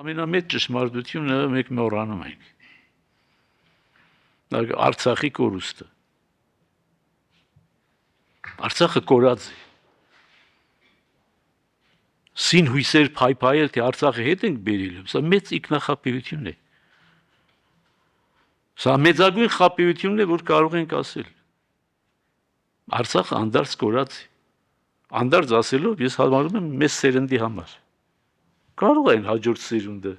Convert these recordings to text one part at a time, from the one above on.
Ամենամեծ ճշմարտությունը մենք մոռանում ենք։ Արցախի կորուստը։ Արցախը կորած է։ Սին հույսեր փայփայել, թե Արցախը հետ ենք բերելու, սա մեծ ինքնախապեյություն է։ Սա մեծագույն խապեյությունն է, որ կարող ենք ասել։ Արցախը անդարձ կորած է։ Անդարձ ասելով ես համարում եմ մեծ սերնդի համար։ Կարող են հաջորդ սերունդը,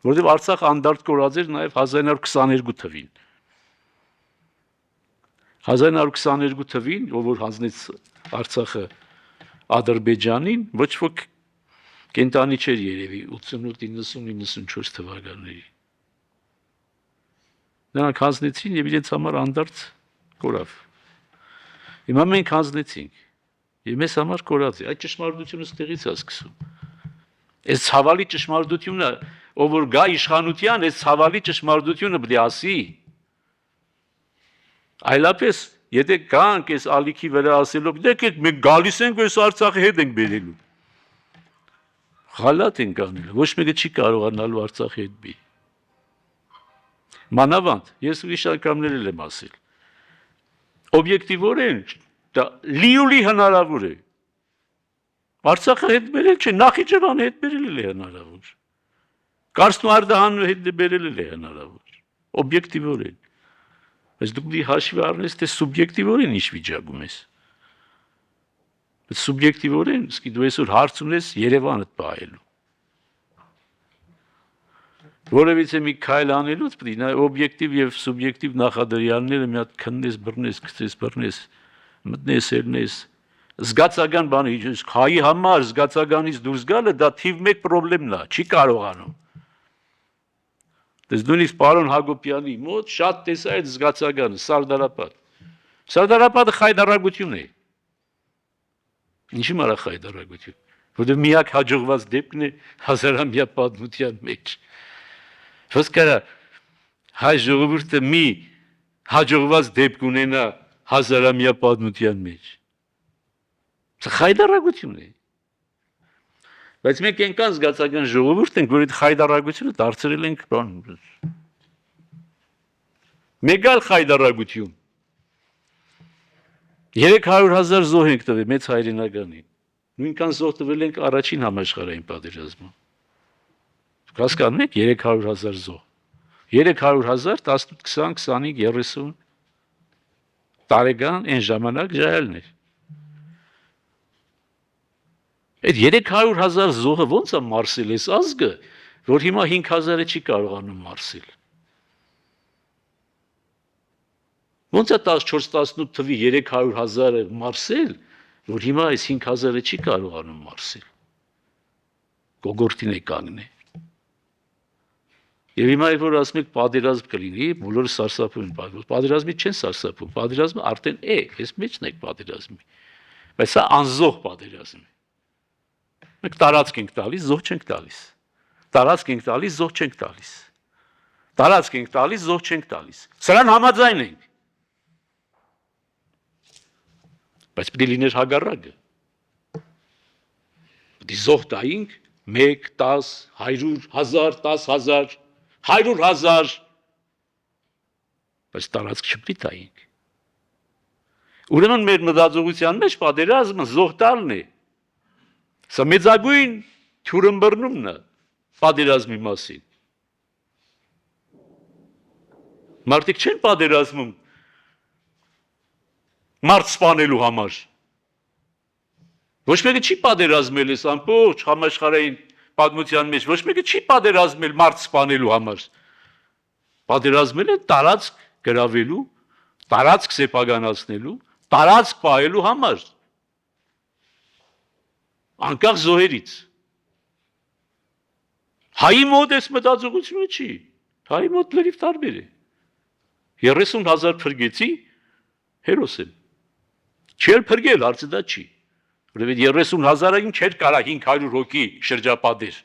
որովհետև Արցախը անդարձ կորած էր նաև 1922 թվին։ 1922 թվին, ով որ հանձնեց Արցախը Ադրբեջանին, ոչ ոք կենտանի չէր երևի 88-90-94 թվականների։ Նրանք հանձնեցին եւ իրենց համար անդարձ կորավ։ Հիմա մենք հանձնեցինք եւ մեզ համար կորած է։ Այդ ճշմարտությունը ստեղից է սկսում։ Այս ցավալի ճշմարտությունը, ով որ գա իշխանության, այս ցավալի ճշմարտությունը պետք է ասի։ Այլապես, եթե գանք այս ալիքի վրա ասելով, դեք մենք գալիս ենք այս Արցախի հետ ենք բերելու։ Խալատ ենք անելու, ոչ մեկը չի կարողանալու Արցախի հետ բի։ Մանավանդ, ես ուրիշ անգամներ եմ ասել։ Օբյեկտիվորեն դա լիոլի հնարավոր է։ Արցախը հետ բերել չէ, Նախիջևանը հետ բերել է հնարավոր։ Կարսն ու Արդահանը հետ բերել է հնարավոր։ Օբյեկտիվորեն։ Բայց դուք դի հաշվի առնես, թե սուբյեկտիվորեն ինչ վիճակում ես։ Սուբյեկտիվորեն, իսկի դու այսօր հարց ունես Երևանը պահելու։ Որևիցե մի քայլ անելուց պետք է նա օբյեկտիվ եւ սուբյեկտիվ նախադրյալները մի հատ քննես, բռնես, գցես, բռնես, մտնես, ելնես։ Զգացական բանի, հայի համար զգացականից դուրս գալը դա թիվ 1 խնդիրն է, չի կարողանում։ Դες նույնիսկ պարոն Հակոբյանի մոտ շատ տեսա այդ զգացականը, Սարդարապատ։ Սարդարապատը խայդարագություն է։ Ինչի մարա խայդարագություն, որտեղ միակ հաջողված դեպքն է հազարամյա պատմության մեջ։ Ոնց կարա հայ ժողովուրդը մի հաջողված դեպք ունենա հազարամյա պատմության մեջ։ Սա խայդարագություն է։ Բայց մենք այնքան զգացական ժողովուրդ ենք, որ այդ խայդարագությունը դարձրել ենք բան։ Մեկ այլ խայդարագություն։ 300,000 զոհ ենք տվել մեծ հայրենականին։ Նույնքան զոհ տվել ենք առաջին համաշխարհային պատերազմում։ Հասկանում եք 300,000 զոհ։ 300,000 18, 20, 25, 30 տարեկան այն ժամանակ ժայալն էր։ Այդ 300,000 զոհը ո՞նց է մարսել այս ազգը, որ հիմա 5,000-ը չի կարողանում մարսել։ Ոնց է 14-18 թվի 300,000-ը մարսել, որ հիմա այս 5,000-ը չի կարողանում մարսել։ Գոգորտին է կանգնել։ Եվ հիմա որ ասում եք պատերազմ կլինի, բոլորը սարսափում են, պատերազմի չեն սարսափում, պատերազմը արդեն է, այս մեջն է պատերազմի։ Բայց սա անզոհ պատերազմ է։ Մենք տարածք ենք տալիս, զոհ չենք տալիս։ Տարածք ենք տալիս, զոհ չենք տալիս։ Տարածք ենք տալիս, զոհ չենք տալիս։ Սրան համաձայն ենք։ Բայց պետք է լիներ հագարակը։ Պետք է զոհ տայինք 1, 10, 100, 1000, 10,000, 100,000, բայց տարածք չպետք է տայինք։ Ուրեմն մեր մտածողության մեջ պատերազմը զոհ տալն է։ Սա մեծագույն թյուրըմբռնումն է պատերազմի մասին։ Մարդիկ չեն պատերազմում մարդ սպանելու համար։ Ոչ մեկը չի պատերազմել այս ամբողջ համաշխարհային պատմության մեջ, ոչ մեկը չի պատերազմել մարդ սպանելու համար։ Պատերազմել է տարածք գրավելու, տարածք սեփականացնելու, տարածք պահելու համար։ Անկախ զոհերից։ Հայի մոտ այս մտածողությունը չի։ Հայի մոտ լրիվ տարբեր է։ 30,000 փրկեցի, հերոս եմ։ Չել փրկել, հարցը դա չի։ Որովհետև 30,000-ին չէր կարա 500 հոգի շրջապատեր։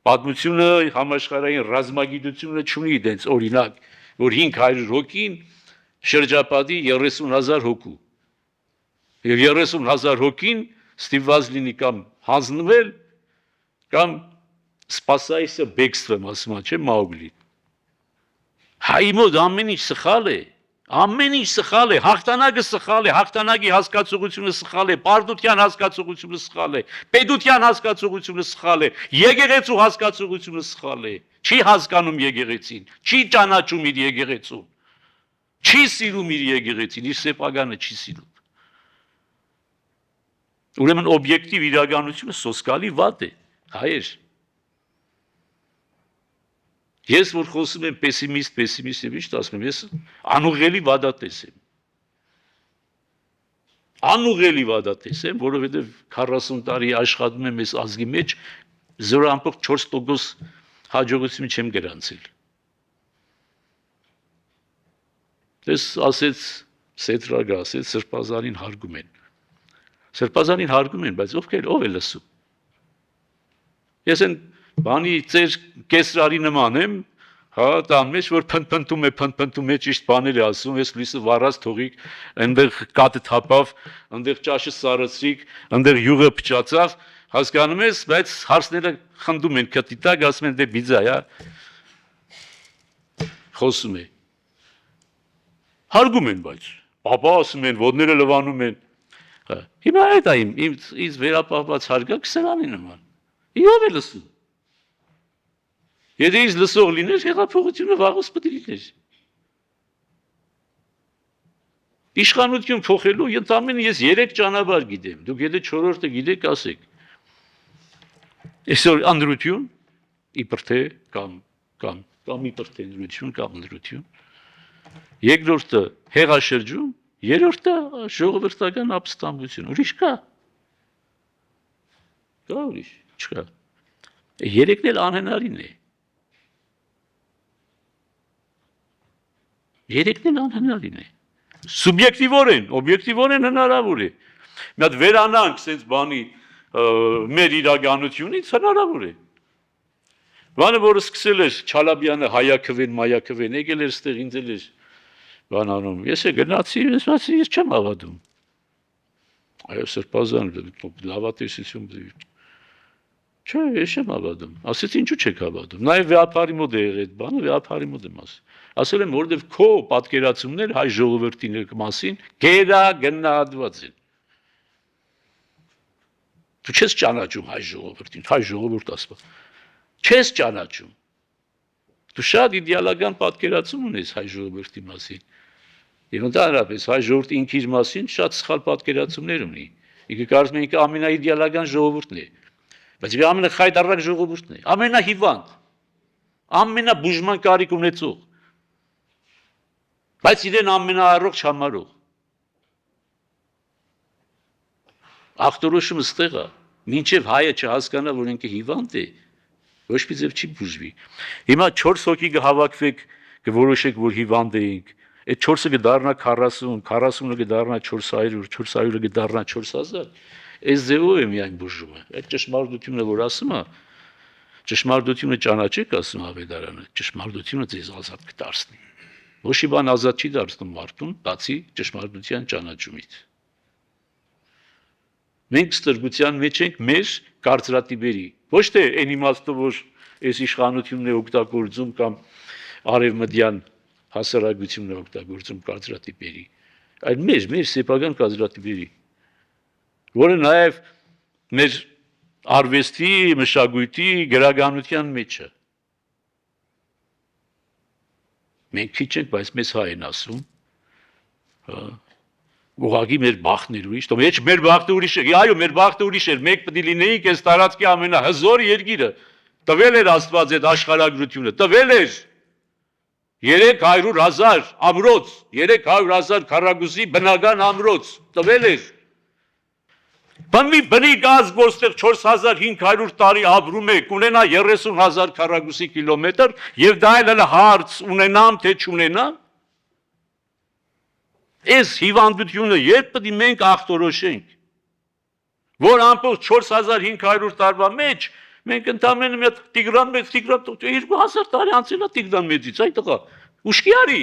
Պատմությունը համաշխարհային ռազմագիտությունը չունի դենց օրինակ, որ 500 հոգին շրջապատի 30,000 հոգու։ Եվ 30,000 հոգին ստիպված լինի կամ հանձնվել, կամ Սպասայիսը բեքստվեմ ասում չէ Մաուգլի։ Հայ մոտ ամեն ինչ սխալ է։ Ամեն ինչ սխալ է, հաղթանակը սխալ է, հաղթանակի հասկացողությունը սխալ է, պարտության հասկացողությունը սխալ է, պետության հասկացողությունը սխալ է, եկեղեցու հասկացողությունը սխալ է։ Չի հասկանում եկեղեցին, չի ճանաչում իր եկեղեցուն, չի սիրում իր եկեղեցին, իր սեփականը չի սիրում։ Ուրեմն օբյեկտիվ իրականությունը սոսկալի վատ է, հայեր։ Ես որ խոսում եմ պեսիմիստ, եւ ինչ ասում եմ, ես անուղղելի վադատես եմ։ Անուղղելի վադատես եմ, որովհետև 40 տարի աշխատում եմ այս ազգի մեջ 0.4% հաջողություն չեմ գրանցել։ Դες ասեց Սետրագը, ասեց Սրբազանին հարգում են։ Սրբազանին հարգում են, բայց ով է լսում։ Ես են բանի ծեր կեսրարի նման եմ, հա, տան մեջ որ փնփնթում է ճիշտ բաներ է ասում, ես լույսը վառած թողիկ, այնտեղ կատը թափավ, այնտեղ ճաշը սարացրիկ, այնտեղ յուղը փչացավ, հասկանում ես, բայց հարցները խնդում են քթի տակ, ասում են դե բիձա, հա։ Խոսում է։ Հարգում են, բայց պապա ասում են, ոտները լվանում են։ Հիմա այդ է ինձ վերապահված հարգակ սրանի նման։ Իով է լսում։ Եթե ինձ լսող լիներ, հեղափոխությունը վաղուց պետք է լիներ։ Իշխանություն փոխելու ընդամենը ես 3 ճանապարհ գիտեմ։ Դուք եթե 4-րդը գիտեք, ասեք։ Այսօր անդրություն, իբր թե կամ իբր թե անդրություն կամ անդրություն։ Երկրորդը հեղաշրջում, երրորդը ժողովրդական ապստամբություն։ Ուրիշ կա։ Կա ուրիշ, չկա։ Երեքն էլ անհնարին է։ Երեքն էլ անհնարին է։ Սուբյեկտիվորեն, օբյեկտիվորեն հնարավոր է։ Մի հատ վերանանք sense բանի մեր իրականությունից հնարավոր է։ Բանը որը սկսել էր Չալաբյանը հայակվեն, մայակվեն, եկել էր ստեղ ինձ էլ էր բանանում։ Ես գնացի, ես չեմ հավատում։ Այո, Սրբազան լավատեսություն։ Չէ, ես չեմ հավատում։ Ասեցի ինչու չեք հավատում։ Նաև վեապարի մոտ է եղել այդ բանը, վեապարի մոտ եմ ասել։ Ասել եմ, որովհետև քո պատկերացումներ հայ ժողովրդի մասին գերագնահատված են։ Դու չես ճանաչում հայ ժողովրդին, հայ ժողովուրդ ասում։ Չես ճանաչում։ Դու շատ իդեալական պատկերացում ունես հայ ժողովրդի մասին։ Եվ ընդհանրապես հայ ժողովրդի ինքը իր մասին շատ սխալ պատկերացումներ ունի։ Ինքը կարծում է ինքը ամենաիդեալական ժողովուրդն է։ Բայց ինքը ամենախայտարակ ժողովուրդն է, ամենահիվանդ, ամենաբուժման կարիք ունեցող, բայց իրեն ամենաառողջ համարող։ Ախտորոշումը ստեղ է, մինչև հայը չհասկանա, որ ինքը հիվանդ է, ոչ մի ձև չի բուժվի։ Հիմա 4 հոգի կհավաքվեք, կորոշեք, որ հիվանդ էինք, այդ 4-ը կդառնա 40, 40-ը կդառնա 400, 400-ը կդառնա 4000, այս ձևով է միայն բուժումը։ Այդ ճշմարտությունը, որ ասում է, ճշմարտությունը ճանաչեք, ասում Ավետարանը, ճշմարտությունը ձեզ ազատ կդարձնի։ Ոչ մի բան ազատ չի դարձնում մարդուն, բացի ճշմարտության ճանաչումից։ Մենք ստրգության մեջ ենք մեր կարծրատիպերի, ոչ թե այն իմաստով, որ այս իշխանությունն է օգտագործում կամ արևմտյան հասարակությունն է օգտագործում կարծրատիպերի, այլ մեր սեփական կարծրատիպերի, որը նաև մեր արվեստի, մշակույթի, գրականության մեջ է։ Մենք քիչ ենք, բայց մեզ հայ են ասում, ուղղակի մեր բախտն էր ուրիշ, ոչ մեր բախտը ուրիշ է, այո, մեր բախտը ուրիշ էր, մենք պետք է լինեինք այս տարածքի ամենահզոր երկիրը, տվել էր Աստված այդ աշխարհագրությունը, տվել էր 300,000 ամրոց, 300,000 քառակուսի բնական ամրոց, տվել էր։ Բնիկ ազգ, որտեղ 4500 տարի ապրում է, կունենա 30,000 քառակուսի կիլոմետր, եւ դա էլ հարց ունենամ, թե չունենամ։ Այս հիվանդությունը երբ պետք է մենք ախտորոշենք, որ ամբողջ 4500 տարվա մեջ մենք ընդամենը մի հատ Տիգրան 2000 տարի անցել է Տիգրան մեծից, այդ տղա, ուշքի արի։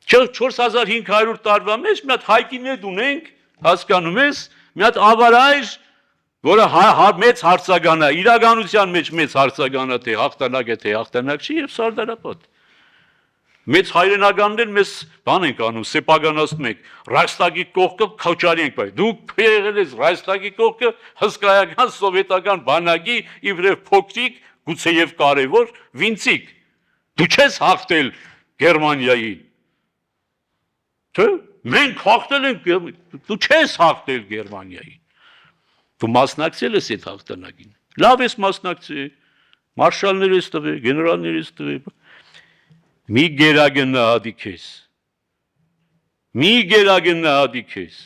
4500 տարվա մեջ մի հատ հայկիներ ունենք, հասկանում ես, մի հատ ավարայր որը մեծ հարցական է, իրականության մեջ մեծ հարցական է, թե հաղթանակ է, թե հաղթանակ չի, եւ Սարդարապատ։ Մեծ հայրենականներ մեզ բան ենք անում, սեպականացնում ենք, Ռայստագի կողքը քաչարի ենք բայ։ Դուք եղել եք Ռայստագի կողքը հսկայական սովետական բանակի իբրև փոքրիկ, գուցեև կարևոր վինցիկ։ Դու չես հաղթել Գերմանիային։ Թե մենք հաղթել ենք, դու չես հաղթել Գերմանիային։ Դու մասնակցել ես այդ հաղթանակին։ Լավ ես մասնակցել, մարշալներ ես տվել, գեներալներ ես տվել։ Մի գերագնահատի քեզ։ Մի գերագնահատի քեզ։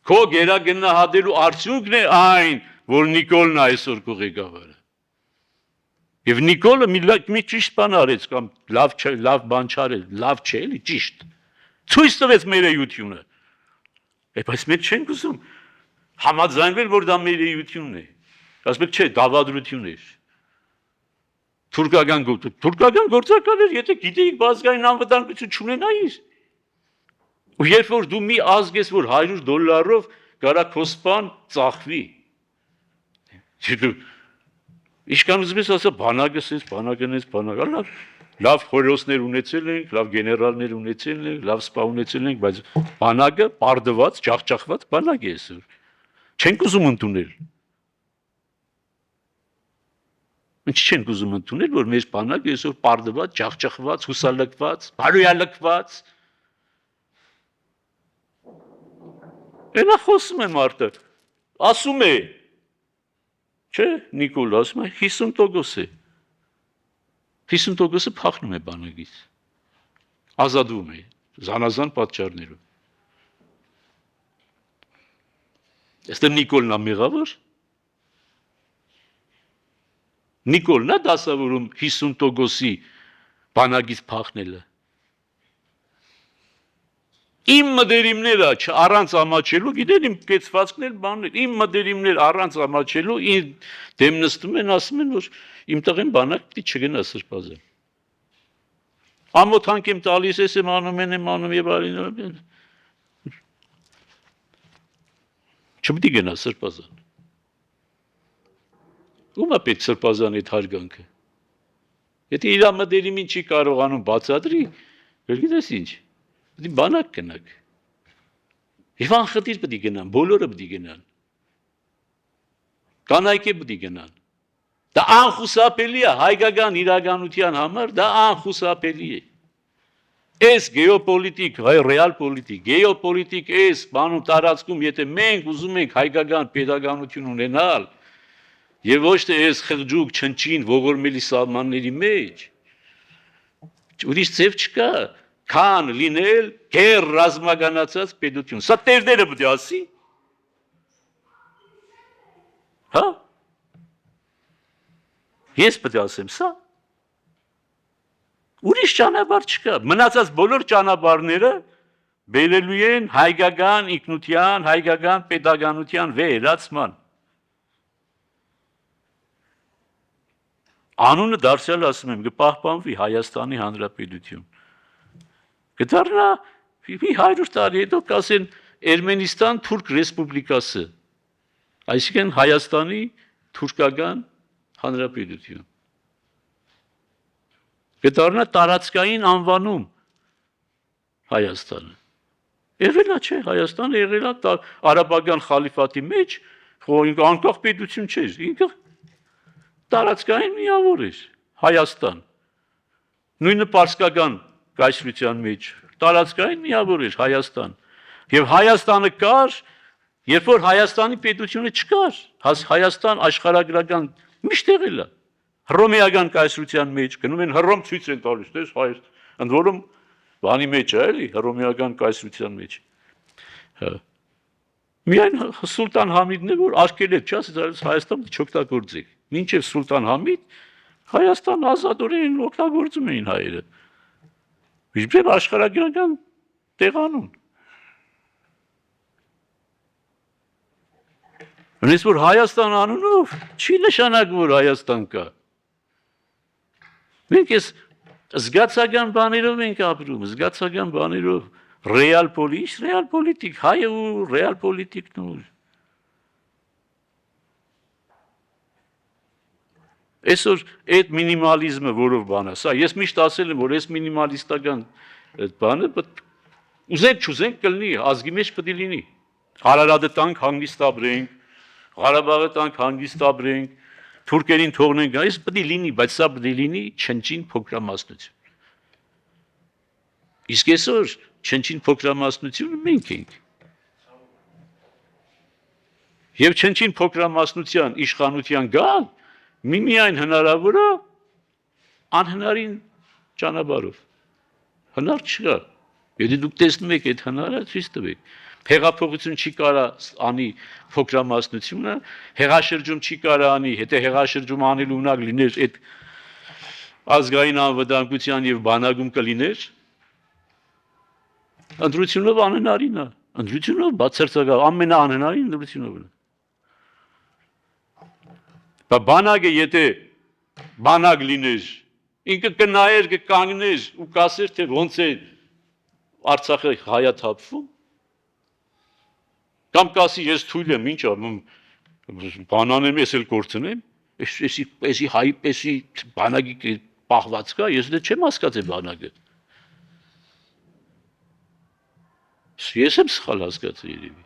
Քո գերագնահատելու արդյունքն է այն, որ Նիկոլն այսօր կողեկավարը։ Եվ Նիկոլը մի ճիշտ բան արեց կամ լավ բան չարեց, լավ չէ, էլի ճիշտ։ Ցույց տվեց մեր էությունը։ Բայց մենք չենք ուզում համաձայնվել, որ դա մեր էությունն է։ Ասում եք, չէ, դավադրություն է։ Թուրքական գործակալներ, եթե գիտեիք բազգային անվտանգություն չունենայիր։ Ու երբ որ դու մի ազգ ես, որ $100 կարա քո սպան ծախվի։ Իշքան ուզում ես ասա, բանակս ես, բանակնես, բանակը, լավ խորհրդներ ունեցել ենք, լավ գեներալներ ունեցել ենք, լավ սպա ունեցել ենք, բայց բանակը պարդված, ջախջախված բանակ է այսօր։ Չենք ուզում ընդունել։ Ինչ չենք ուզում ընդունել, որ մեր բանակը այսօր պարդված, ջախջախված, հուսալքված, բարոյալքված։ Այնա խոսում է մարդը, ասում է, չէ, Նիկոլ ասում է 50% է, 50%-ը փախնում է բանակից, ազատվում է, զանազան պատճառներով, այստեղ Նիկոլն է մեղավոր, Նիկոլն է դասավորում 50%-ի բանակից փախնելը, Իմ մտերիմները առանց ամաչելու, գիտեն իմ կեցվածքներ բաններ, իմ մտերիմներ առանց ամաչելու դեմ նստում են, ասում են, որ իմ տղեն բանակ պիտի չգնա Սրբազան։ Ամոթանք եմ տալիս, ես եմ անում եւ այլն։ Չպիտի գնա Սրբազան։ Ում է պետք Սրբազան այդ հարգանքը։ Եթե իր մտերիմին չի կարողանում բացատրի, գիտես ինչ։ Պետք է բանակ գնաք։ Եվ անխտիր պետք է գնան, բոլորը պետք է գնան։ Կանայք պետք է գնան։ Դա անխուսափելի է հայկական իրականության համար, դա անխուսափելի է։ Այս գեոպոլիտիկ, ռեալ պոլիտիկ, գեոպոլիտիկ այս բանում տարածքում, եթե մենք ուզում ենք հայկական pedagogiություն ունենալ, եւ ոչ թե այս խղճուկ չնչին ողորմելի սահմանների մեջ, ուրիշ ձև չկա։ Քան լինել գեր ռազմականացած պետություն։ Սա տերները պետք է ասի։ Հա։ Ես պետք է ասեմ սա։ Ուրիշ ճանապարհ չկա։ Մնացած բոլոր ճանապարհները բերելու են հայկական ինքնության, հայկական pedagogiության վերացման։ Անունը դարձյալ ասում եմ, կպահպանվի Հայաստանի Հանրապետություն։ Կդառնա մի 100 տարի հետո կասեն Էրմենիստան Թուրք Ռեսպուբլիկасы, այսինքն Հայաստանի թուրքական հանրապետություն։ Կդառնա տարածքային անվանում Հայաստանը։ Եղել է չէ, Հայաստանը եղել է արաբական խալիֆատի մեջ, անկախ պետություն չէր, ինքը տարածքային միավոր էր Հայաստան։ Նույնը պարսկական կայսրության մեջ տարածքային միավոր էր Հայաստան եւ Հայաստանը կար երբ որ Հայաստանի պետությունը չկար Հայաստան աշխարհագրական միշտ եղել է հռոմեական կայսրության մեջ գնում են Հռոմ ցույց են տալիս դες Հայաստան ընդ որում բանի մեջ է էլի հռոմեական կայսրության մեջ միայն Սուլտան Համիդն է որ արկել է չէ Հայաստանը չօգտագործի մինչեւ Սուլտան Համիդ Հայաստան ազատորեն օգտագործում էին հայերը Իբրև աշխարհագրական տեղանուն։ Հենց որ Հայաստան անունով չի նշանակում որ Հայաստան կա։ Մենք ես զգացական բաներով ենք ապրում, զգացական բաներով, ռեալ պոլիտիկ, հայը ու ռեալ պոլիտիկն ու Այսօր այդ մինիմալիզմը որով բան է, սա ես միշտ ասել եմ, որ այս մինիմալիստական այդ բանը ուզենք չուզենք կլինի, ազգի մեջ պետք է լինի։ Արարատը տանք հանգիստ ապրենք, Ղարաբաղը տանք հանգիստ ապրենք, թուրքերին թողնենք, այս պետք է լինի, բայց սա պետք է լինի չնչին փոքրամասնություն։ Իսկ այսօր չնչին փոքրամասնությունը մենք ենք։ Եվ չնչին փոքրամասնության իշխանության գալ միմիայն հնարավոր է անհնարին ճանապարհով։ Հնար չկա։ Եթե դուք տեսնում եք այդ հնարը, ցույց տվեք։ Հեղափոխություն չի կարա անի փոքրամասնությունը, հեղաշրջում չի կարա անի, եթե հեղաշրջում անելու ունակ լիներ այդ ազգային անվտանգության եւ բանակում կլիներ, ընտրությունով անհնարին է, ընտրությունով բացարձակ ամենաանհնարին ընտրությունով է։ Բանակը եթե բանակ լիներ, ինքը կնայեր, կկանգներ ու կասեր, թե ոնց է Արցախը հայաթափվում, կամ կասի ես թույլ եմ, ինչ բանանեմ, ես էլ կորցնեմ, էսի հայի պես բանակի պահված կա, ես դե չեմ հասկացել բանակը։ Ես եմ սխալ հասկացել երևի։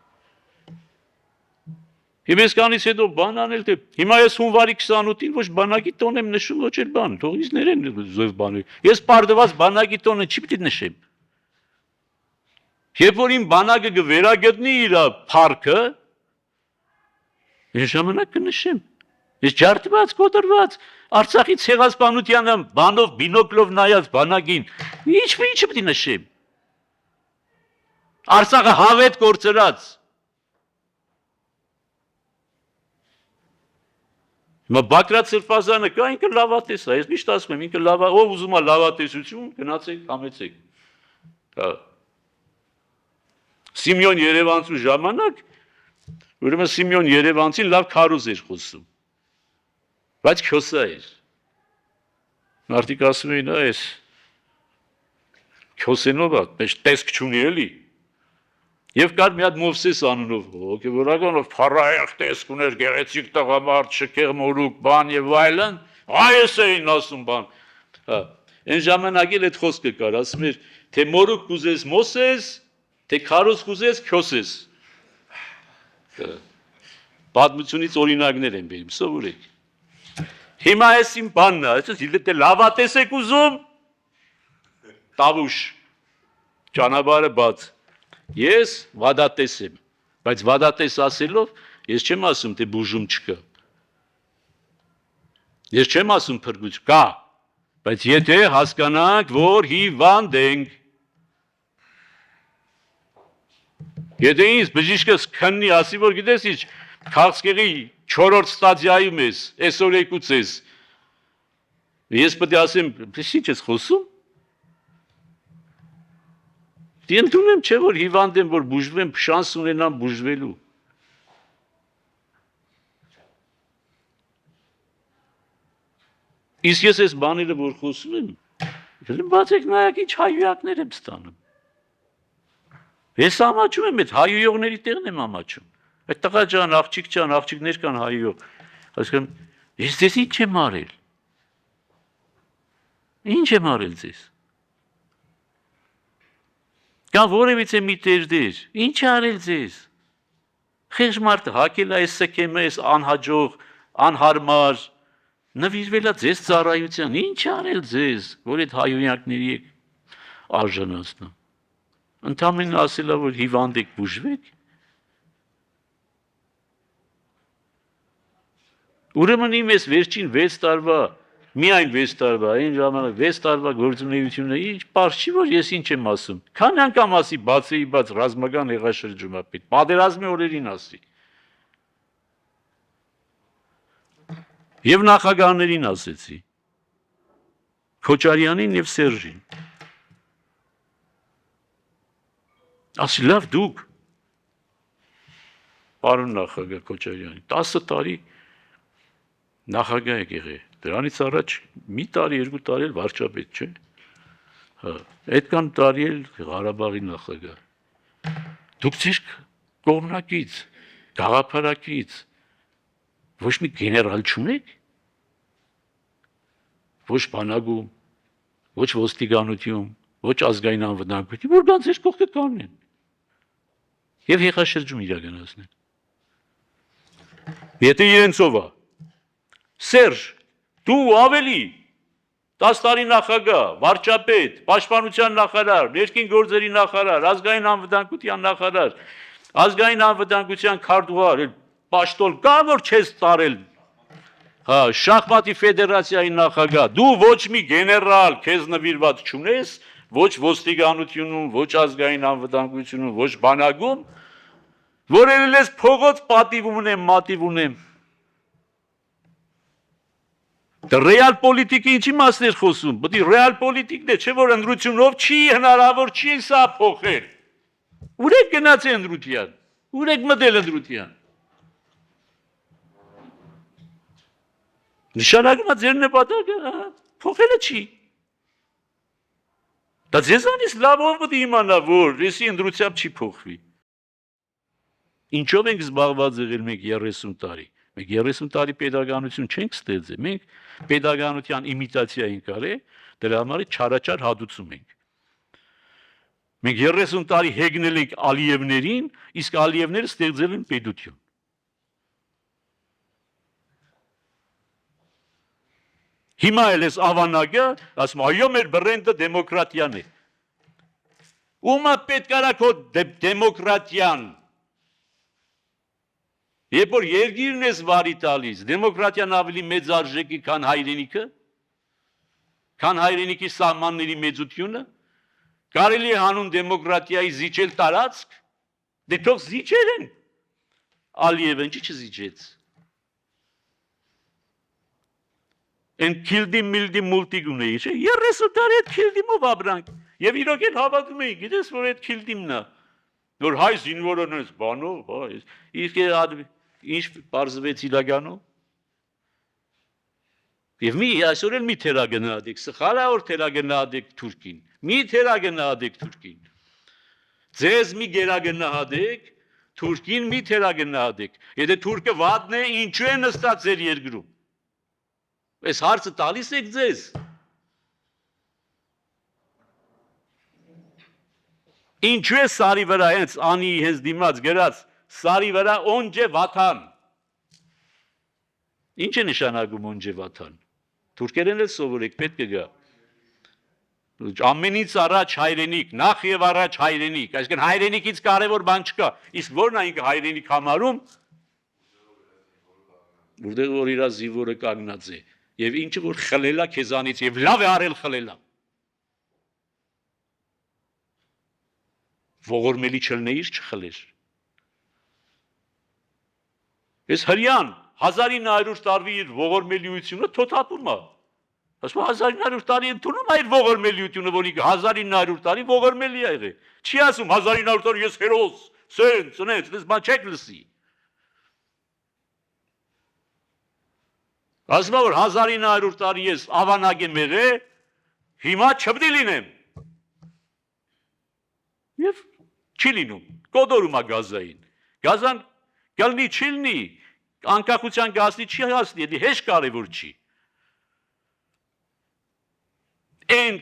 Եվ ես կանից հետո բան անել, թե հիմա ես հունվարի 28-ին ոչ բանակի տոն եմ նշում, ոչ էլ բան, թող ինձ ներեն զոհ բանը։ Ես պարդված բանակի տոնը չի պիտի նշեմ։ Երբ որ իմ բանակը կվերագտնի իր փառքը, ես ժամանակ կնշեմ։ Ես ջարդված, կոտրված, Արցախի ցեղասպանությանը բանով բինոկլով նայած բանակին, ինչ պիտի նշեմ։ Արցախը հավետ կորցրած։ Հիմա Բակրատ Սրբազանը կա, ինքը լավատես է, ես միշտ ասում եմ, ինքը լավա, ով ուզում է լավատեսություն, գնացեք, համեցեք։ Հա։ Սիմեոն Երևանցու ժամանակ, ուրեմն Սիմեոն Երևանցին լավ քարոզ էր խոսում, բայց քյոսա էր։ Մարդիկ ասում էին, այս քյոսենով է, մեջ տեսք չունի էլի։ Եվ կար մի հատ Մովսես անունով, հոգևորականով փառահեղ տեսք ուներ, գեղեցիկ տղամարդ, շքեղ մորուք, բան եւ այլն, այս էին ասում բան։ Հա, այն ժամանակ էլ այդ խոսքը կար, ասում էր, թե մորուք կուզես Մոսես, թե քարոզ կուզես քյոսես։ Պատմությունից օրինակներ են բերում, սովորեք։ Հիմա այս իմ բանն է, եթե լավատես եք ուզում, տավուշ, ճանապարհը բաց։ Ես վադատես եմ, բայց վադատես ասելով, ես չեմ ասում, թե բուժում չկա։ Ես չեմ ասում փրկություն կա, բայց եթե հասկանանք, որ հիվանդ ենք, եթե ինձ բժիշկս քննի, ասի, որ գիտես ինչ, քաղցկեղի 4-րդ ստադիայում ես, այսօր եկուց ես, ես պետք է ասեմ, ինչ ես խոսում, Դինդունեմ չէ, որ հիվանդ եմ, որ բուժվեմ, շանս ունենամ բուժվելու։ Իսկ ես այս բաները, որ խոսում եմ, բացեք նայակ ինչ հայույակներ եմ ստանում։ Ես ամաչում եմ, այդ հայույողների տեղն եմ ամաչում։ Այդ տղա ջան, աղջիկներ կան հայույող։ Ասում եմ, ես ձեզ ինչ եմ արել։ Ինչ եմ արել ձեզ։ Կան որևիցե մի տերդեր, ինչ արել ձեզ։ Խեղճ մարդը հակել է այս սքեմը, այս անհաջող, անհարմար, նվիրվել է ձեզ ծառայության, ինչ արել ձեզ, որ այդ հայույանքների եք արժանացնում։ Ընդամենը ասել է, որ հիվանդ եք բուժվեք։ Ուրեմն իմ ես վերջին 6 տարվա, միայն 6 տարվա, այն ժամանակ 6 տարվա գործունեությունը ինչ պարզ չի, որ ես ինչ եմ ասում։ Քանի անգամ ասի բացեի բաց ռազմական հեղաշրջումա պետք, պատերազմի օրերին ասի։ Եվ նախագահներին ասեցի, Քոչարյանին եւ Սերժին։ Ասի լավ դուք, պարոն նախագահ Քոչարյանի, 10 տարի նախագահ եք եղել, դրանից առաջ մի տարի, 2 տարի էլ վարչապետ, չէ՞։ Հա, այդքան տարի էլ Ղարաբաղի նախագահ։ Դուք ձեր կողմնակից, գաղափարակից ոչ մի գեներալ չունեք։ ոչ բանակում, ոչ ոստիկանություն, ոչ ազգային անվտանգություն, որ գանց իր կողքը կանեն եւ հեղաշրջում իրականացնեն։ Եթե իրենցով է, Սերժ, դու ավելի 10 տարի նախագահ, վարչապետ, պաշտպանության նախարար, ներքին գործերի նախարար, ազգային անվտանգության նախարար, ազգային անվտանգության քարտուղար, պաշտոն կա որ չես տարել, հա, շախմատի ֆեդերացիայի նախագահ, դու ոչ մի գեներալ քեզ նվիրված չունես, ոչ ոստիկանությունում, ոչ ազգային անվտանգությունում, ոչ բանակում, որ ելես փողոց պատիվ ունեմ, մատիվ ունեմ։ Դա ռեալ պոլիտիկի ինչի մասն էր խոսում, բդի ռեալ պոլիտիկն է, չէ որ ընդրությունով չի հնարավոր չի սա փոխել։ Ուր եք գնացել ընդրության, ուր եք մտել ընդրության։ Նշանակում է ձեր նպատակը փոխելը չի։ Դա ձեզանից լավով պետք է իմանա, որ եսի ընդրությամբ չի փոխվի։ Ինչով ենք զբաղված եղել մենք 30 տարի։ Մենք 30 տարի pedagoganություն չենք ստեղծել, մենք pedagoganության իմիտացիա ենք արել, դրա համար չարաչար հադուցում ենք։ Մենք 30 տարի հեգնել ենք Ալիևներին, իսկ Ալիևները ստեղծել են պետություն։ Հիմա էլ էս ավանակը, ասում այո, մեր բրենդը դեմոկրատիան է։ Ումա պետք արա քո դեմոկրատիան։ Երբ որ երկիրն ես վարի տալիս, դեմոկրատիան ավելի մեծ արժեքի, քան հայրենիքը, քան հայրենիքի սահմանների մեծությունը, կարելի է հանուն դեմոկրատիայի զիջել տարածք, դե թող զիջեր են։ Ալիևը ինչի չզիջեց։ Են քիլդի միլդի մուլտիգուն էի, չէ, 30 տարի այդ քիլդիմով ապրանք։ Եվ իրոք էլ հավատում էի, գիտես, որ այդ քիլդիմն է, որ հայ զինվորոնս բանով, իսկ ինչ պարզվեց իրականում։ Եվ մի այսօր էլ մի թերագնահատեք, սխալ է որ թերագնահատեք Թուրքին, մի թերագնահատեք Թուրքին։ Ձեզ մի գերագնահատեք, Թուրքին մի թերագնահատեք։ Եթե թուրքը վատն է, ինչու է նստած ձեր երկրում։ Այս հարցը տալիս եք ձեզ։ Ինչու է սարի վրա հենց անի հենց դիմաց գրած սարի վրա օնջե վաթան։ Ինչ է նշանակում օնջե վաթան։ Թուրքերեն էլ սովորեք, պետք է գա։ Ամենից առաջ հայրենիք, նախ եւ առաջ հայրենիք, այսինքն հայրենիքից կարևոր բան չկա։ Իսկ որն է ինքը հայրենիք համարում, որտեղ որ իր զինվորը կանգնած է, եւ ինչը որ խլելա քեզանից եւ լավ է արել խլելա։ Ողորմելի չլնեիր չխլեր։ Ես հրյան 1900 տարվի իր ողորմելիությունը թոթատում է։ Ասում 1900 տարի ընդունում է իր ողորմելիությունը, որ 1900 տարի ողորմելի է եղել։ Չի ասում 1900 տարի ես հերոս, սենց, դες բան չեք լսի։ Ասում որ 1900 տարի ես ավանակ եմ եղել, հիմա չպետք է լինեմ։ Եվ չի լինում, կոդորում է գազային։ Գազան գալնի չի լինի, անկախության գազնի չի հասնի, դի հեշտ կարևոր չի։ Են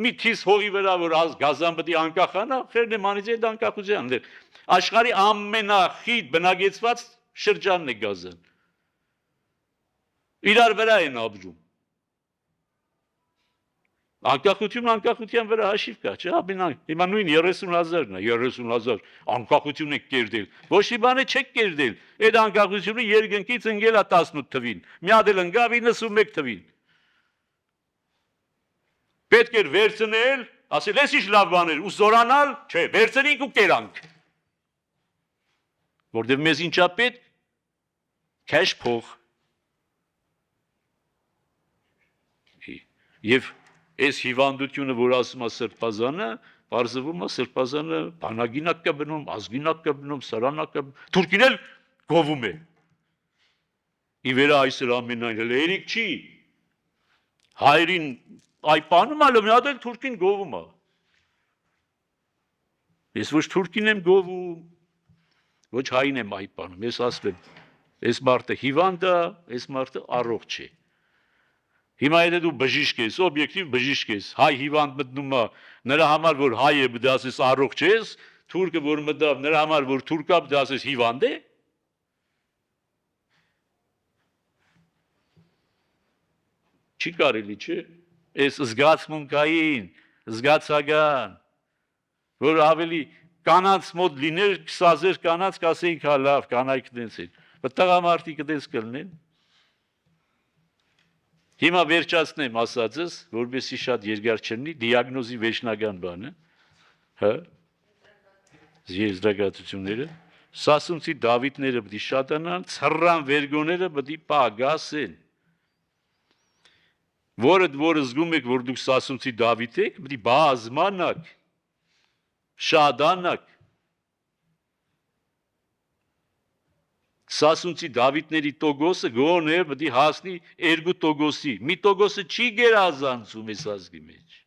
միտիս հողի վրա, որ գազան պետք է անկախանա, խերն է մանից այդ անկախության։ Աշխարհի ամենախիտ բնակեցված շրջանն է գազան։ Իրար վրա են ապրում։ Անկախության վրա հաշիվ կա, չէ՞, հիմա նույն 30,000-ն է, 30,000 անկախություն եք կերդել։ Ոչ մի բան չեք կերդել։ Այդ անկախությունը երկնքից ընկել է 18 թվին, մի հատ էլ ընկավ 91 թվին։ Պետք էր վերցնել, ասել ես ինչ լավ բաներ, ու զորանալ, չէ, վերցնենք ու կերանք։ Որտեղ մեզ ինչա պետք, քեշ փող։ Եվ այս հիվանդությունը, որ ասում է սրբազանը, բարձվում է սրբազանը բանագինակ կա բնում, ազգինակ կա բնում, սարանակ կա բնում, թուրքին էլ գովում է։ Ի վերա այսօր ամենայն էլ երիկ չի։ Հայրին այ պանում ալո մի հատ էլ թուրքին գովում է։ Ես ոչ թուրքին եմ գովում, ոչ հային եմ այ պանում, ես ասում եմ, այս մարդը հիվանդ է, այս մարդը առողջ է։ Հիմա եթե դու բժիշկ ես, օբյեկտիվ բժիշկ ես, հայ հիվանդ մտնում է, նրա համար որ հայ է, դասես առողջ ես, թուրքը որ մտավ, նրա համար որ թուրքա, դասես հիվանդ է։ Չի կարելի, չէ՞։ Այս զգացմունքային, զգացական, որ ավելի կանանց մոտ լիներ 20,000 կանանց կասեին հա լավ, կանայք դենց են, բայց տղամարդիկ դենց կլինեն։ Հիմա վերջացնեմ ասածս, որովհետեւ շատ երկար չլինի, դիագնոզի վերջնական բանը, հա։ Եզրակացությունները, Սասունցի Դավիթները պետք է շատանան, ցռան վերգոները պետք է պագասեն։ Որը զգում եք, որ դուք Սասունցի Դավիթ եք, պետք է բազմանաք, շադանաք։ Սասունցի Դավիթների տոգոսը գոնե պետք է հասնի 2%-ի։ Մի տոգոսը չի գերազանցում այս ազգի մեջ։